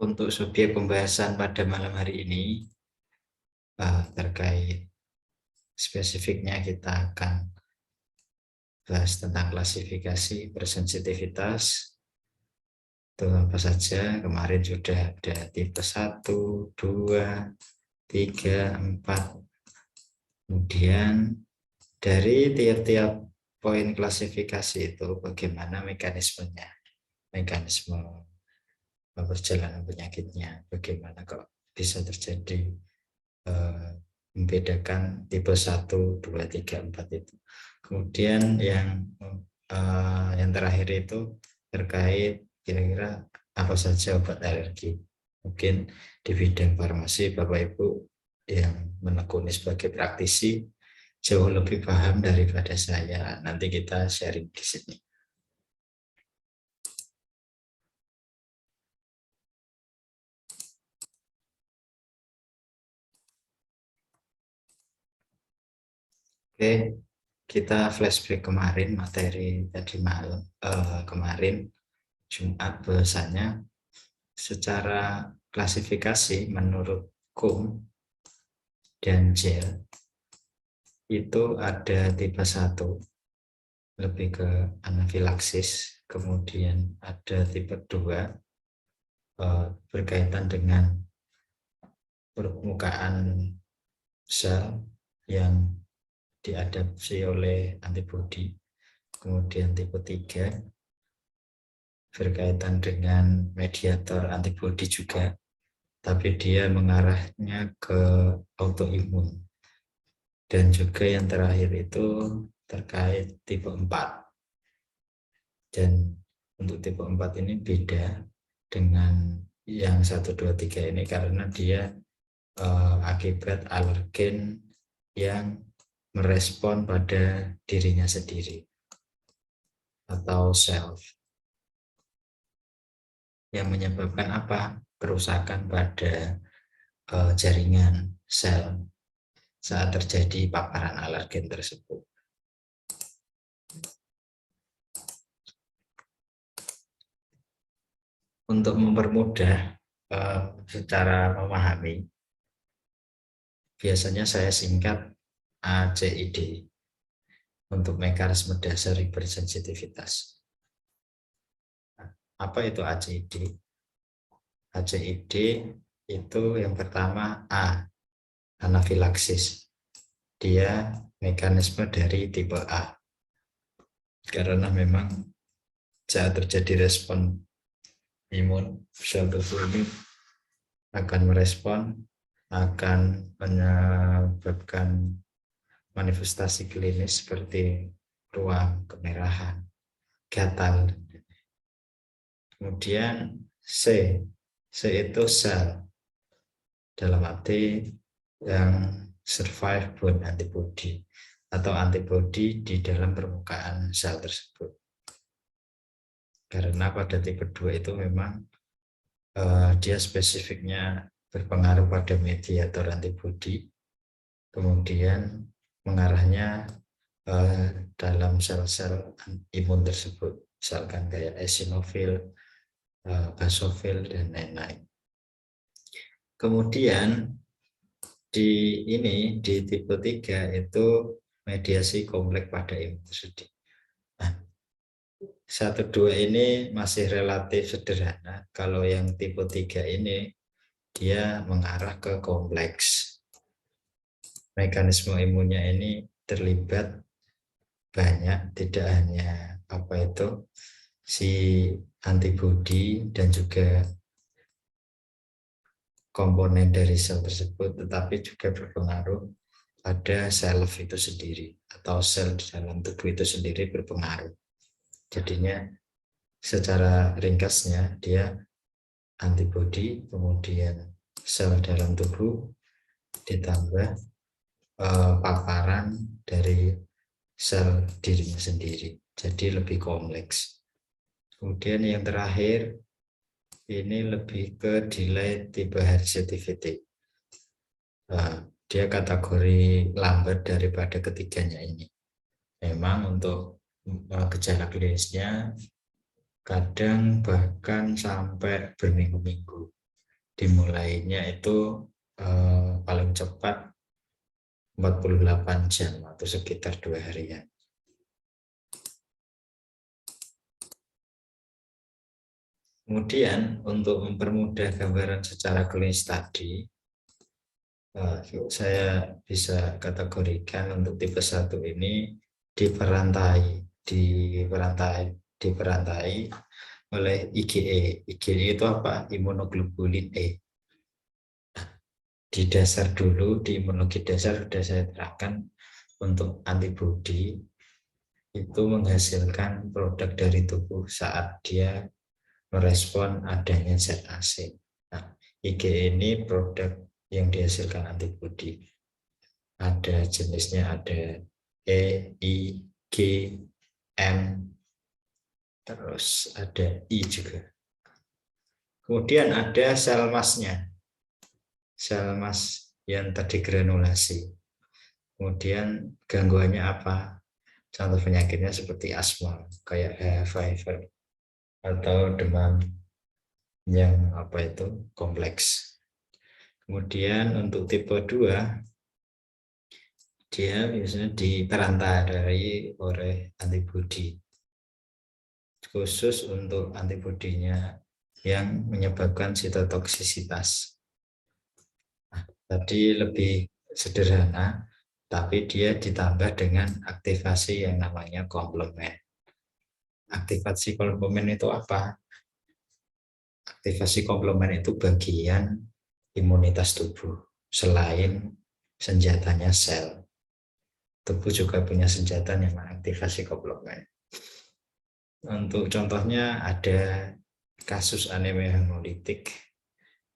untuk subjek pembahasan pada malam hari ini terkait spesifiknya kita akan bahas tentang klasifikasi bersensitivitas. Itu apa saja? Kemarin sudah ada tipe 1, 2, 3, 4. Kemudian dari tiap-tiap poin klasifikasi itu bagaimana mekanismenya, mekanisme perjalanan penyakitnya, bagaimana kok bisa terjadi membedakan tipe 1, 2, 3, 4 itu. Kemudian yang terakhir itu terkait kira-kira apa saja obat alergi. Mungkin di bidang farmasi Bapak Ibu yang menekuni sebagai praktisi jauh lebih paham daripada saya. Nanti kita sharing di sini. Oke, kita flashback kemarin materi tadi malam kemarin Jumat, bahwasanya secara klasifikasi menurut Kuhn dan Gel itu ada tipe 1 lebih ke anafilaksis, kemudian ada tipe 2 berkaitan dengan permukaan sel yang diadaptasi oleh antibodi. Kemudian tipe 3 berkaitan dengan mediator antibodi juga, tapi dia mengarahnya ke autoimun. Dan juga yang terakhir itu terkait tipe 4. Dan untuk tipe 4 ini beda dengan yang 1, 2, 3 ini karena dia akibat alergen yang merespon pada dirinya sendiri atau self, yang menyebabkan apa? Kerusakan pada jaringan sel saat terjadi paparan alergen tersebut. Untuk mempermudah secara memahami, biasanya saya singkat ACID untuk mekanisme dasar hipersensitivitas. Apa itu ACID? ACID itu yang pertama A, anafilaksis. Dia mekanisme dari tipe A. Karena memang saat terjadi respon imun, sel tubuh ini akan merespon, akan menyebabkan manifestasi klinis seperti ruam, kemerahan, gatal. Kemudian C itu sel, dalam arti yang survive bond antibody atau antibody di dalam permukaan sel tersebut. Karena pada tipe 2 itu memang dia spesifiknya berpengaruh pada mediator antibody, kemudian mengarahnya dalam sel-sel imun tersebut, misalkan kayak eosinofil, basofil, dan lain-lain. Kemudian di tipe 3 itu mediasi kompleks pada imun tersebut. Nah, 1, 2 ini masih relatif sederhana. Kalau yang tipe 3 ini dia mengarah ke kompleks. Mekanisme imunnya ini terlibat banyak, tidak hanya si antibodi dan juga komponen dari sel tersebut, tetapi juga berpengaruh pada self itu sendiri atau sel di dalam tubuh itu sendiri berpengaruh. Jadinya secara ringkasnya dia antibodi, kemudian sel dalam tubuh ditambah paparan dari sel dirinya sendiri, jadi lebih kompleks. Kemudian yang terakhir ini lebih ke delayed type hersedivity. Dia kategori lambat daripada ketiganya ini. Memang untuk gejala klinisnya kadang bahkan sampai berminggu-minggu. dimulainya itu paling cepat 48 jam atau sekitar 2 harian. Kemudian untuk mempermudah gambaran secara klinis tadi, saya bisa kategorikan untuk tipe 1 ini diperantai oleh IgE. IgE itu apa? Imunoglobulin E. Di dasar dulu, di imunologi dasar sudah saya terangkan, untuk antibodi itu menghasilkan produk dari tubuh saat dia merespon adanya zat asing. Nah, IgE ini produk yang dihasilkan antibodi. Ada jenisnya, ada E, I, G, M, terus ada I juga. Kemudian ada sel masnya, sel mas yang tadi granulasi. Kemudian gangguannya apa? Contoh penyakitnya seperti asma, kayak fever atau demam yang kompleks. Kemudian untuk tipe 2, dia biasanya diperantarai oleh antibodi. Khusus untuk antibodinya yang menyebabkan sitotoksisitas. Nah, tadi lebih sederhana, tapi dia ditambah dengan aktivasi yang namanya komplement. Aktivasi komplement itu apa? Aktivasi komplement itu bagian imunitas tubuh. Selain senjatanya sel, tubuh juga punya senjata yang mengaktifasi komplement. Untuk contohnya ada kasus anemia hemolitik,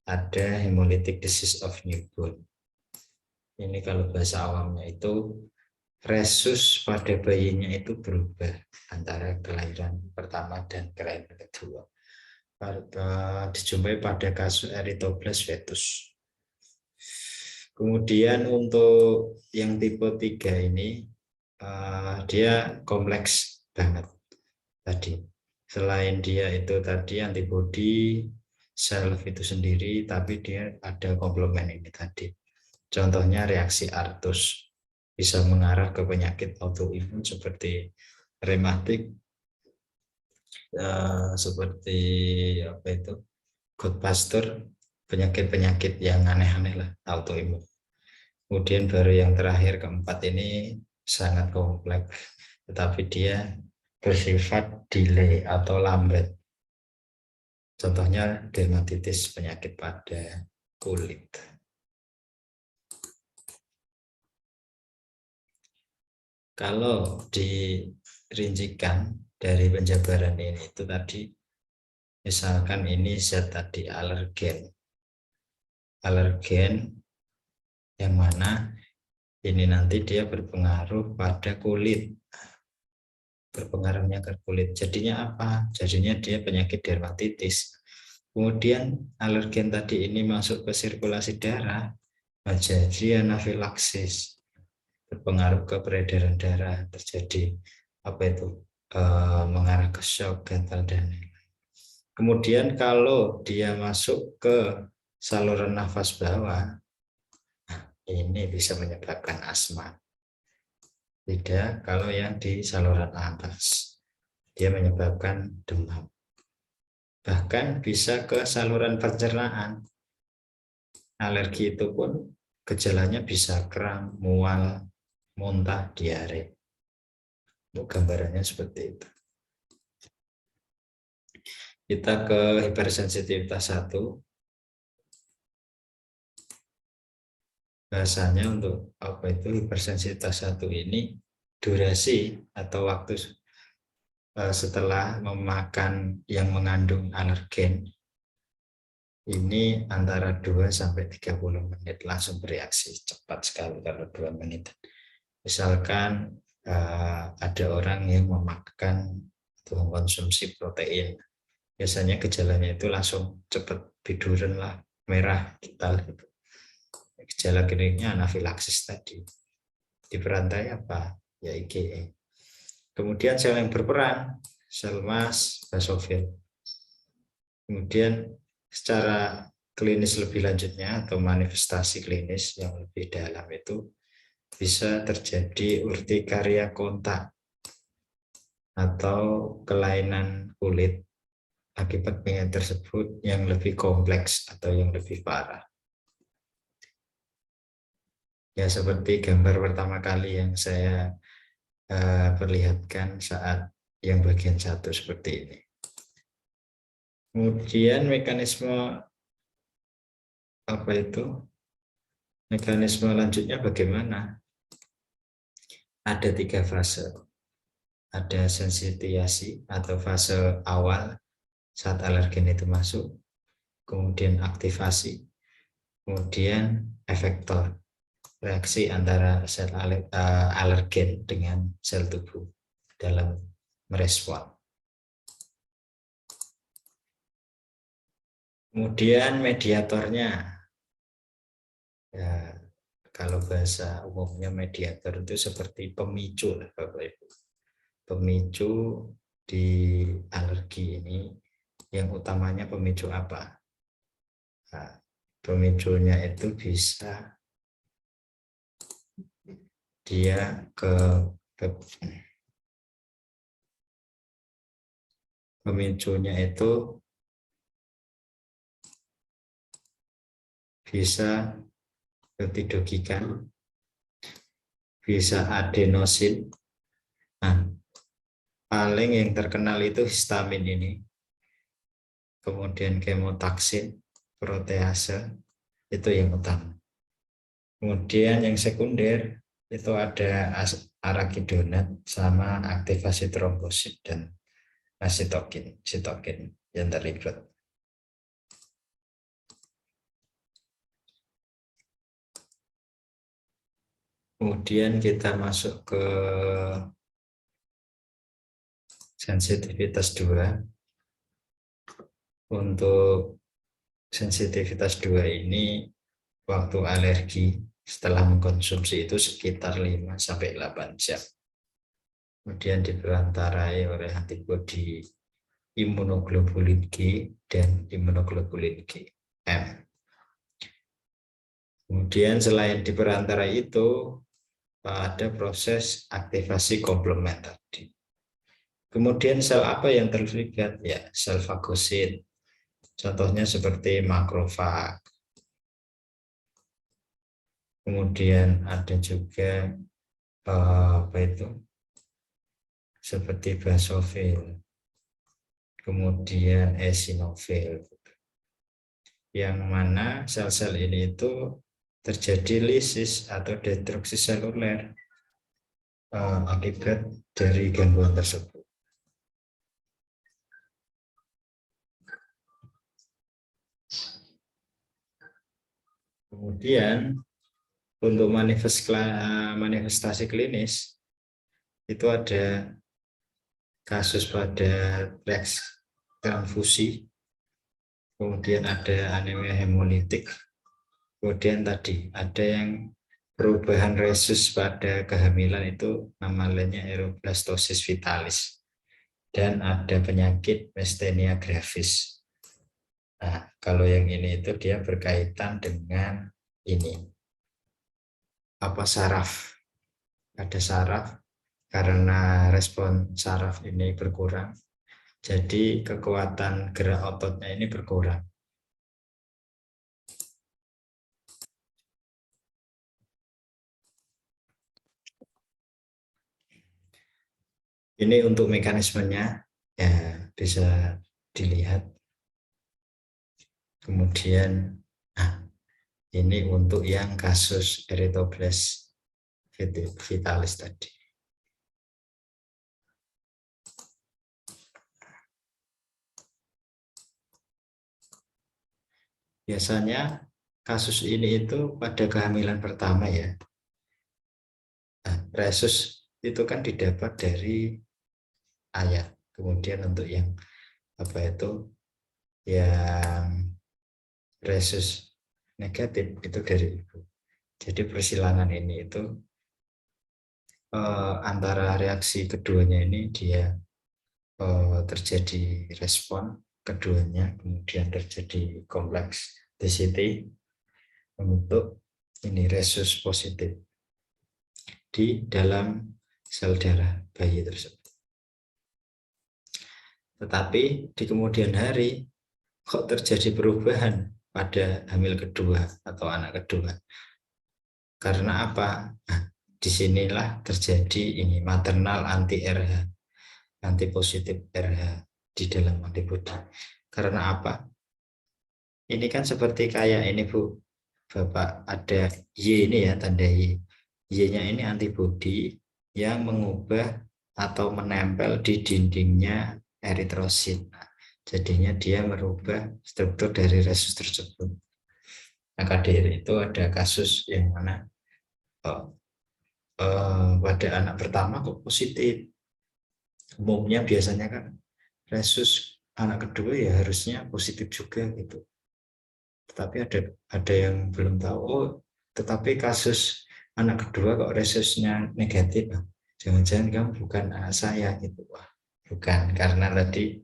ada hemolytic disease of newborn. Ini kalau bahasa awamnya itu resus pada bayinya itu berubah antara kelahiran pertama dan kelahiran kedua. Dijumpai pada kasus erythroblast fetus. Kemudian untuk yang tipe 3 ini dia kompleks banget tadi. Selain dia itu tadi antibodi self itu sendiri, tapi dia ada komplement ini tadi. Contohnya reaksi artus bisa mengarah ke penyakit autoimun seperti rematik, seperti Godbuster, penyakit-penyakit yang aneh-aneh lah, autoimun. Kemudian baru yang terakhir, keempat ini sangat kompleks, tetapi dia bersifat delay atau lambat. Contohnya dermatitis, penyakit pada kulit. Kalau dirincikan dari penjabaran ini itu tadi, misalkan ini zat tadi alergen yang mana ini nanti dia berpengaruh pada kulit, berpengaruhnya ke kulit. Jadinya apa? Jadinya dia penyakit dermatitis. Kemudian alergen tadi ini masuk ke sirkulasi darah, jadi anafilaksis, berpengaruh ke peredaran darah, terjadi mengarah ke shock, gatal, dan lain-lain. Kemudian kalau dia masuk ke saluran nafas bawah, ini bisa menyebabkan asma. Beda kalau yang di saluran atas, dia menyebabkan demam. Bahkan bisa ke saluran pencernaan. Alergi itu pun gejalanya bisa kram, mual, muntah, diare. Untuk gambarannya seperti itu. Kita ke hipersensitivitas 1. Bahasanya untuk hipersensitivitas 1 ini durasi atau waktu setelah memakan yang mengandung alergen ini antara 2 sampai 30 menit, langsung bereaksi cepat sekali kalau 2 menit. Misalkan ada orang yang memakan atau mengkonsumsi protein, biasanya gejalanya itu langsung cepat tiduran lah, merah, gital gitu. Gejala kliniknya anafilaksis tadi. Diperantai apa? Ya IgE. Kemudian sel yang berperan, sel mas, basofil. Kemudian secara klinis lebih lanjutnya atau manifestasi klinis yang lebih dalam itu bisa terjadi urtikaria kontak atau kelainan kulit akibat penyakit tersebut yang lebih kompleks atau yang lebih parah. Ya, seperti gambar pertama kali yang saya perlihatkan saat yang bagian satu seperti ini. Kemudian mekanisme apa itu? Mekanisme lanjutnya bagaimana? Ada 3 fase. Ada sensitiasi atau fase awal saat alergen itu masuk, kemudian aktivasi, kemudian efektor, reaksi antara sel alergen dengan sel tubuh dalam merespon. Kemudian mediatornya, ya, kalau bahasa umumnya mediator itu seperti pemicu, Bapak Ibu. Pemicu di alergi ini yang utamanya pemicu apa? Nah, pemicunya itu bisa dia pemicunya itu bisa peptidogikan, bisa adenosin. Nah, paling yang terkenal itu histamin ini, kemudian kemotaksin, protease, itu yang utama. Kemudian yang sekunder itu ada arakidonat sama aktivasi trombosit dan sitokin yang terlibat. Kemudian kita masuk ke sensitivitas 2. Untuk sensitivitas 2 ini waktu alergi setelah mengkonsumsi itu sekitar 5-8 jam. Kemudian diperantarai oleh antibodi imunoglobulin G dan imunoglobulin M. Kemudian selain diperantarai itu ada proses aktivasi komplement tadi. Kemudian sel apa yang terlibat? Ya, sel fagosit. Contohnya seperti makrofag. Kemudian ada juga apa itu? Seperti basofil. Kemudian eosinofil. Yang mana sel-sel ini itu terjadi lisis atau destruksi seluler akibat dari gangguan tersebut. Kemudian untuk manifestasi klinis itu ada kasus pada reaksi transfusi, kemudian ada anemia hemolitik, kemudian tadi ada yang perubahan resus pada kehamilan itu namanya aeroblastosis vitalis, dan ada penyakit myasthenia gravis. Nah, kalau yang ini itu dia berkaitan dengan ini apa saraf, ada saraf, karena respon saraf ini berkurang, jadi kekuatan gerak ototnya ini berkurang. Ini untuk mekanismenya ya bisa dilihat. Kemudian ini untuk yang kasus erythroblast vitalis tadi. Biasanya kasus ini itu pada kehamilan pertama ya. Nah, resus itu kan didapat dari ayah. Kemudian untuk yang apa itu yang resus negatif itu dari ibu. Jadi persilangan ini itu antara reaksi keduanya ini dia terjadi respon keduanya, kemudian terjadi kompleks density membentuk ini resus positif di dalam sel darah bayi tersebut. Tetapi di kemudian hari kok terjadi perubahan pada hamil kedua atau anak kedua? Karena apa? Nah, disinilah terjadi ini maternal anti RH, anti positif RH di dalam antibodi. Karena apa? Ini kan seperti kayak ini Bu, Bapak ada Y ini ya, tanda Y. Y-nya ini antibodi yang mengubah atau menempel di dindingnya eritrosit. Nah, jadinya dia merubah struktur dari resus tersebut. Maka dari itu ada kasus yang mana pada anak pertama kok positif. Umumnya biasanya kan resus anak kedua ya harusnya positif juga gitu. Tetapi ada yang belum tahu, oh tetapi kasus anak kedua kok resusnya negatif. Jangan-jangan kamu bukan anak saya gitu. Wah, bukan, karena tadi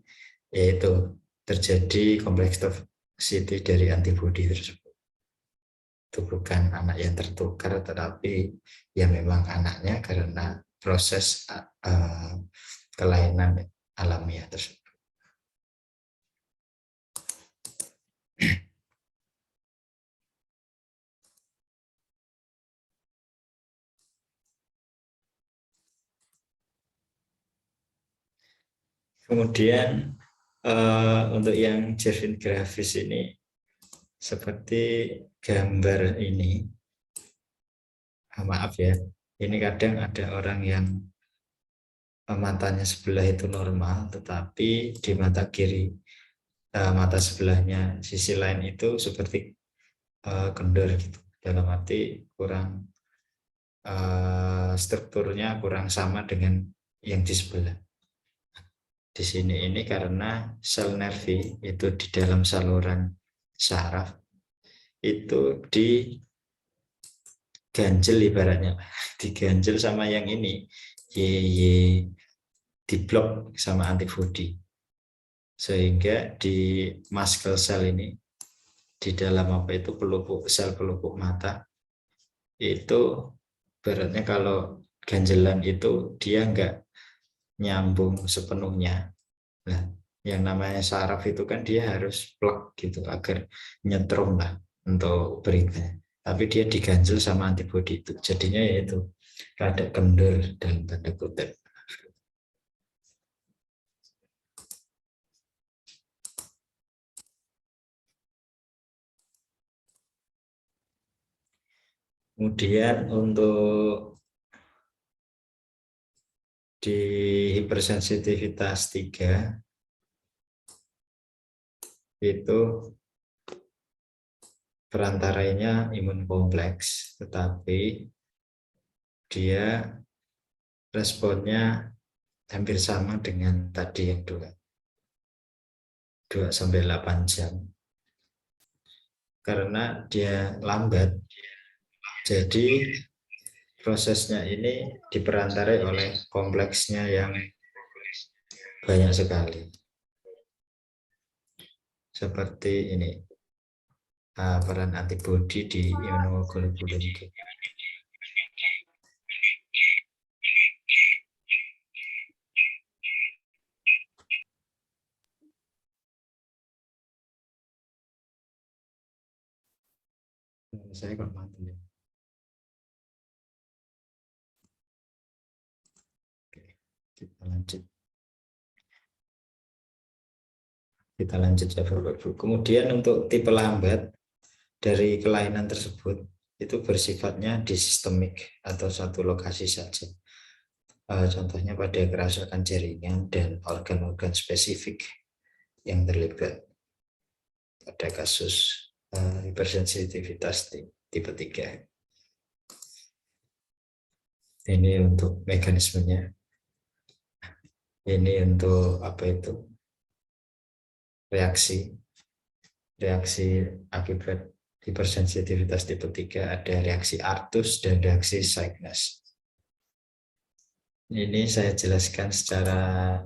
yaitu terjadi kompleks toxicity dari antibodi tersebut. Itu bukan anak yang tertukar, tetapi ya memang anaknya karena proses kelainan alamiah tersebut. Kemudian untuk yang Jevin grafis ini seperti gambar ini, maaf ya, ini kadang ada orang yang matanya sebelah itu normal, tetapi di mata kiri, mata sebelahnya sisi lain itu seperti kendor gitu, dalam arti kurang strukturnya kurang sama dengan yang di sebelah. Di sini ini karena sel nervi itu di dalam saluran saraf itu diganjel, ibaratnya diganjel sama yang ini, diblok sama antibodi, sehingga di muscle cell ini di dalam apa itu pelupuk, sel pelupuk mata itu beratnya kalau ganjelan itu dia enggak nyambung sepenuhnya. Nah, yang namanya saraf itu kan dia harus plug gitu agar nyetrum lah untuk berita. Tapi dia diganjel sama antibodi itu, jadinya yaitu rada kendor dalam tanda kutip. Kemudian untuk di hipersensitivitas 3 itu perantarainya imun kompleks, tetapi dia responnya hampir sama dengan tadi yang 2 sampai 8 jam. Karena dia lambat, jadi prosesnya ini diperantarai oleh kompleksnya yang banyak sekali. Seperti ini, peran antibodi di immunoglobulin G. Saya kok mati ya. Oke, kita lanjut. Kita lanjut ya Bapak Ibu. Kemudian untuk tipe lambat dari kelainan tersebut itu bersifatnya disistemik atau satu lokasi saja. Contohnya pada kerusakan jaringan dan organ-organ spesifik yang terlibat pada kasus hipersensitivitas tipe 3. Ini untuk mekanismenya. Ini untuk apa itu? Reaksi akibat hipersensitivitas tipe 3 ada reaksi Artus dan reaksi Cygnus. Ini saya jelaskan secara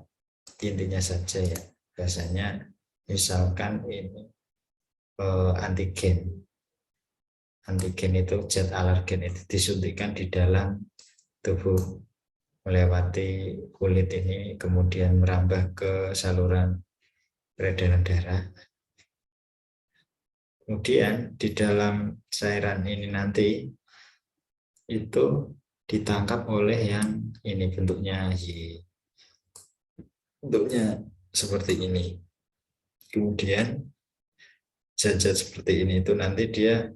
intinya saja ya. Biasanya misalkan ini antigen. Antigen itu zat alergen itu disuntikkan di dalam tubuh melewati kulit ini, kemudian merambah ke saluran peredaran darah. Kemudian di dalam cairan ini nanti itu ditangkap oleh yang ini bentuknya seperti ini. Kemudian zat-zat seperti ini itu nanti dia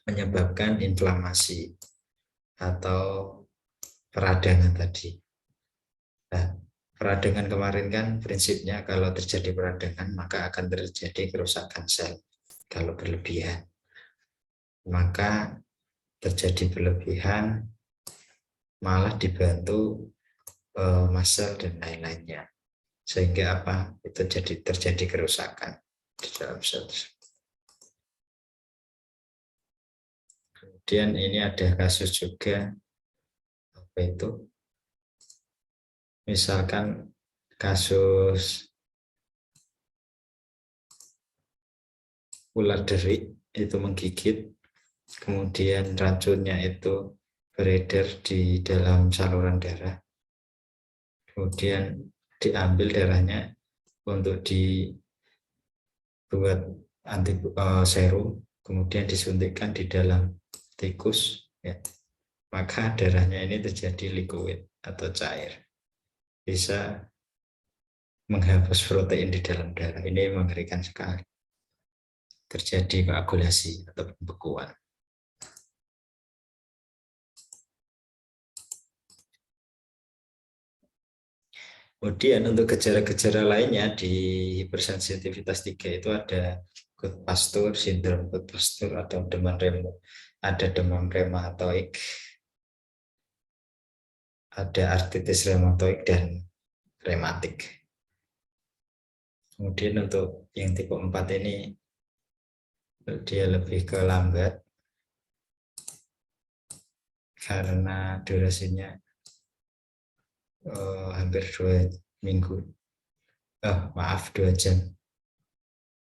menyebabkan inflamasi atau peradangan tadi. Nah, peradangan kemarin kan prinsipnya kalau terjadi peradangan maka akan terjadi kerusakan sel. Kalau berlebihan, maka terjadi berlebihan malah dibantu mast cell dan lain-lainnya. Sehingga apa? Itu terjadi kerusakan di dalam sel. Kemudian ini ada kasus juga, apa itu? Misalkan kasus ular derik itu menggigit, kemudian racunnya itu beredar di dalam saluran darah, kemudian diambil darahnya untuk dibuat serum, kemudian disuntikkan di dalam tikus, ya, maka darahnya ini terjadi liquid atau cair, bisa menghapus protein di dalam darah. Ini mengerikan sekali. Terjadi koagulasi atau pembekuan. Kemudian untuk gejala-gejala lainnya di hipersensitivitas 3 itu ada Goodpasture, sindrom Goodpasture atau ada demam rheumatoid, ada artritis rheumatoid dan rematik. Kemudian untuk yang tipe 4 ini dia lebih ke lambat karena durasinya hampir 2 minggu. 2 jam.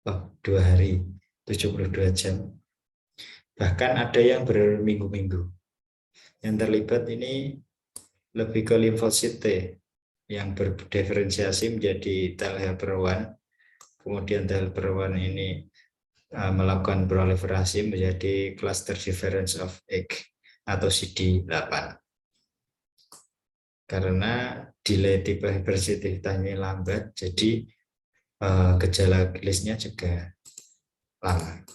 2 hari, 72 jam. Bahkan ada yang berminggu-minggu. Yang terlibat ini lebih ke limfosit T yang berdiferensiasi menjadi tel helper 1. Kemudian tel helper 1 ini melakukan proliferasi menjadi cluster difference of egg atau CD8. Karena delay tipe hipersensitivitasnya lambat, jadi gejala klinisnya juga lama.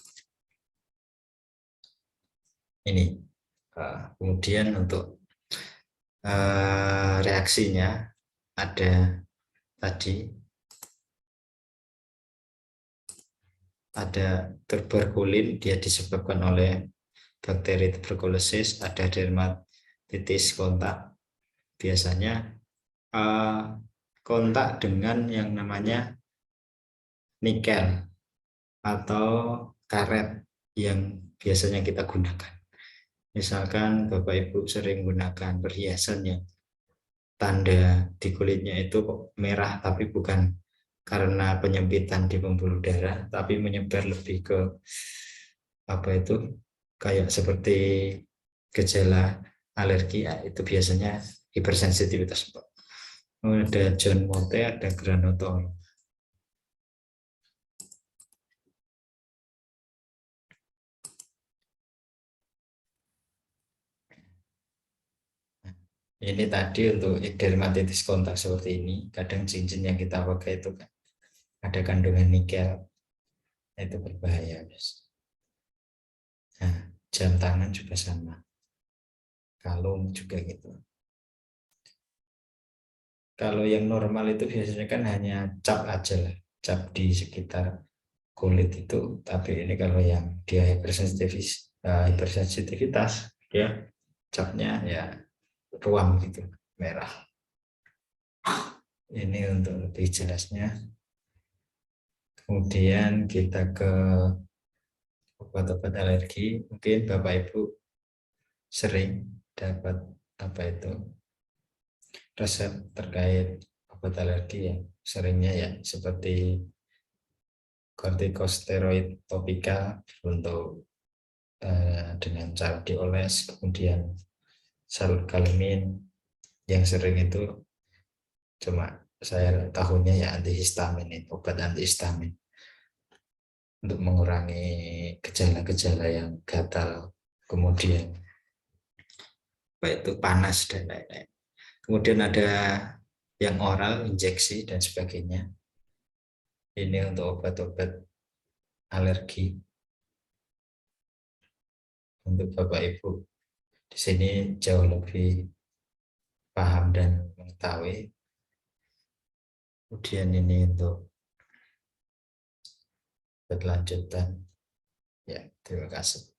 Ini kemudian untuk reaksinya ada tadi, ada tuberkulin, dia disebabkan oleh bakteri tuberkulosis, ada dermatitis kontak, biasanya kontak dengan yang namanya nikel atau karet yang biasanya kita gunakan. Misalkan Bapak Ibu sering gunakan perhiasan yang tanda di kulitnya itu merah, tapi bukan karena penyempitan di pembuluh darah, tapi menyebar lebih ke apa itu kayak seperti gejala alergi, ya, itu biasanya hipersensitivitas. Ada John Morte, ada Granotol. Ini tadi untuk dermatitis kontak seperti ini, kadang cincin yang kita pakai itu kan ada kandungan nikel, itu berbahaya. Nah, jam tangan juga sama, kalung juga gitu. Kalau yang normal itu biasanya kan hanya cap aja lah, cap di sekitar kulit itu. Tapi ini kalau yang dia hipersensitivitas, dia capnya ya ruam gitu, merah. Ini untuk lebih jelasnya. Kemudian kita ke obat-obat alergi. Mungkin Bapak Ibu sering dapat apa itu resep terkait obat alergi ya, seringnya ya seperti kortikosteroid topika untuk dengan cara dioles, kemudian salgalmin yang sering itu cuma saya tahunya ya antihistamin, itu obat antihistamin untuk mengurangi gejala-gejala yang gatal, kemudian itu panas dan lain-lain. Kemudian ada yang oral, injeksi dan sebagainya. Ini untuk obat-obat alergi untuk Bapak Ibu. Di sini jauh lebih paham dan mengetahui. Kemudian ini untuk berlanjutan. Ya, terima kasih.